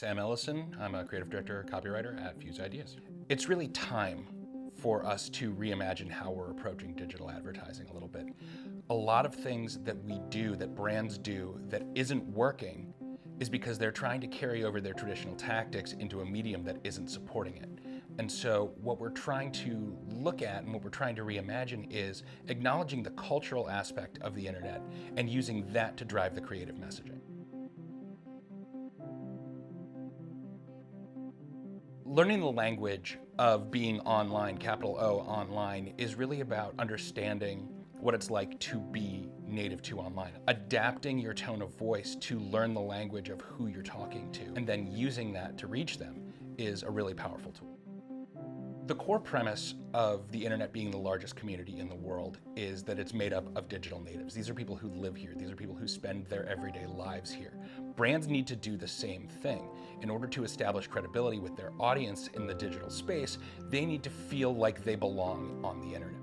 Sam Ellison. I'm a creative director, copywriter at Fuse Ideas. It's really time for us to reimagine how we're approaching digital advertising a little bit. A lot of things that we do, that brands do, that isn't working is because they're trying to carry over their traditional tactics into a medium that isn't supporting it. And so what we're trying to look at and what we're trying to reimagine is acknowledging the cultural aspect of the internet and using that to drive the creative messaging. Learning the language of being online, capital O online, is really about understanding what it's like to be native to online. Adapting your tone of voice to learn the language of who you're talking to, and then using that to reach them is a really powerful tool. The core premise of the internet being the largest community in the world is that it's made up of digital natives. These are people who live here. These are people who spend their everyday lives here. Brands need to do the same thing. In order to establish credibility with their audience in the digital space, they need to feel like they belong on the internet.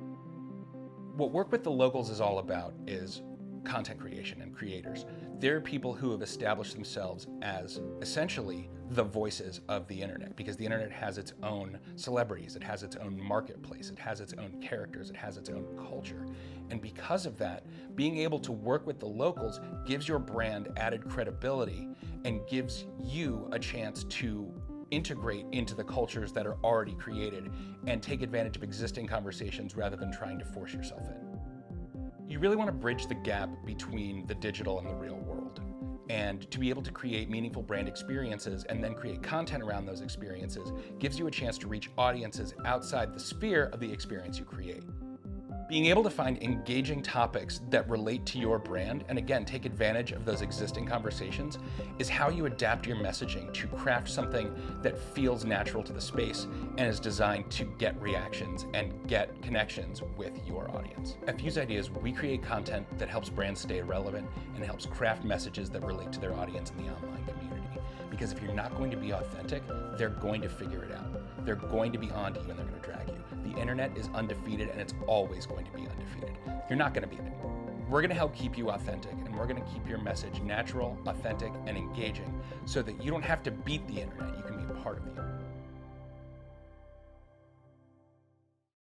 What Work with the Locals is all about is content creation and creators. They're people who have established themselves as essentially the voices of the internet, because the internet has its own celebrities, it has its own marketplace, it has its own characters, it has its own culture. And because of that, being able to work with the locals gives your brand added credibility and gives you a chance to integrate into the cultures that are already created and take advantage of existing conversations rather than trying to force yourself in. You really want to bridge the gap between the digital and the real world. And to be able to create meaningful brand experiences and then create content around those experiences gives you a chance to reach audiences outside the sphere of the experience you create. Being able to find engaging topics that relate to your brand, and again, take advantage of those existing conversations, is how you adapt your messaging to craft something that feels natural to the space and is designed to get reactions and get connections with your audience. At Fuse Ideas, we create content that helps brands stay relevant and helps craft messages that relate to their audience in the online community. Because if you're not going to be authentic, they're going to figure it out. They're going to be onto you and they're going to drag you. The internet is undefeated and it's always going to be undefeated. You're not going to beat it. We're going to help keep you authentic, and we're going to keep your message natural, authentic, and engaging so that you don't have to beat the internet. You can be a part of the internet.